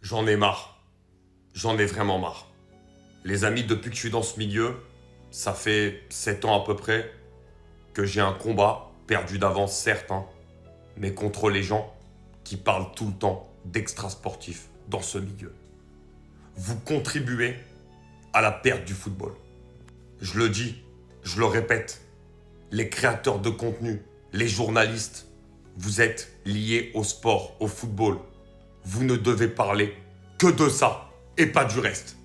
J'en ai marre. J'en ai vraiment marre. Les amis, depuis que je suis dans ce milieu, ça fait 7 ans à peu près que j'ai un combat, perdu d'avance certes, hein, mais contre les gens qui parlent tout le temps d'extra-sportifs dans ce milieu. Vous contribuez à la perte du football. Je le dis, je le répète, les créateurs de contenu, les journalistes, vous êtes liés au sport, au football. Vous ne devez parler que de ça et pas du reste.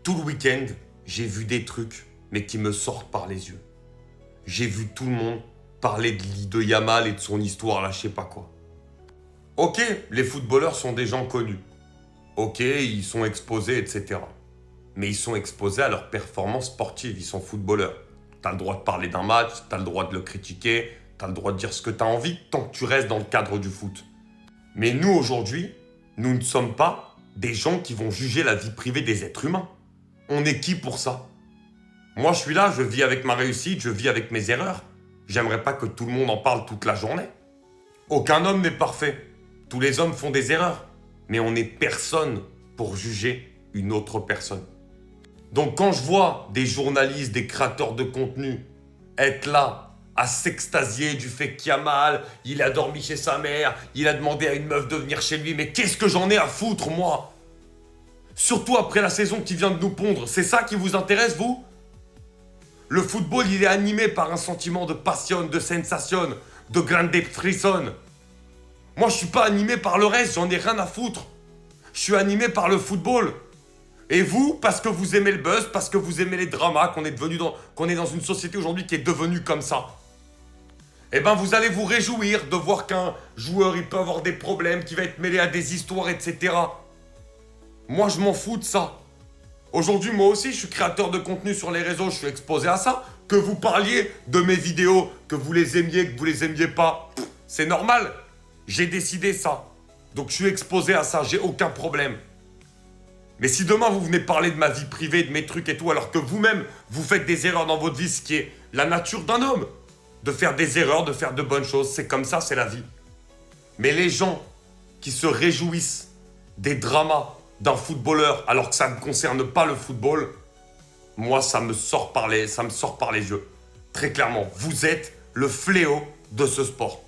Tout le week-end, j'ai vu des trucs, mais qui me sortent par les yeux. J'ai vu tout le monde parler de Yamal et de son histoire, là, je sais pas quoi. Ok, les footballeurs sont des gens connus. Ok, ils sont exposés, etc. Mais ils sont exposés à leur performance sportive, ils sont footballeurs. T'as le droit de parler d'un match, t'as le droit de le critiquer, t'as le droit de dire ce que t'as envie, tant que tu restes dans le cadre du foot. Mais nous, aujourd'hui, nous ne sommes pas des gens qui vont juger la vie privée des êtres humains. On est qui pour ça? Moi, je suis là, je vis avec ma réussite, je vis avec mes erreurs. J'aimerais pas que tout le monde en parle toute la journée. Aucun homme n'est parfait. Tous les hommes font des erreurs. Mais on n'est personne pour juger une autre personne. Donc quand je vois des journalistes, des créateurs de contenu être là à s'extasier du fait qu'Yamal, il a dormi chez sa mère, il a demandé à une meuf de venir chez lui, mais qu'est-ce que j'en ai à foutre, moi? Surtout après la saison qui vient de nous pondre, c'est ça qui vous intéresse, vous? Le football, il est animé par un sentiment de passion, de sensation, de grande frisson. Moi, je suis pas animé par le reste, j'en ai rien à foutre. Je suis animé par le football. Et vous, parce que vous aimez le buzz, parce que vous aimez les dramas, qu'on est dans une société aujourd'hui qui est devenue comme ça. Eh ben, vous allez vous réjouir de voir qu'un joueur, il peut avoir des problèmes, qu'il va être mêlé à des histoires, etc. Moi, je m'en fous de ça. Aujourd'hui, moi aussi, je suis créateur de contenu sur les réseaux, je suis exposé à ça. Que vous parliez de mes vidéos, que vous les aimiez, que vous les aimiez pas, c'est normal. J'ai décidé ça. Donc, je suis exposé à ça, j'ai aucun problème. Mais si demain, vous venez parler de ma vie privée, de mes trucs et tout, alors que vous-même, vous faites des erreurs dans votre vie, ce qui est la nature d'un homme, de faire des erreurs, de faire de bonnes choses, c'est comme ça, c'est la vie. Mais les gens qui se réjouissent des dramas d'un footballeur alors que ça ne concerne pas le football, moi, ça me sort par les yeux. Très clairement, vous êtes le fléau de ce sport.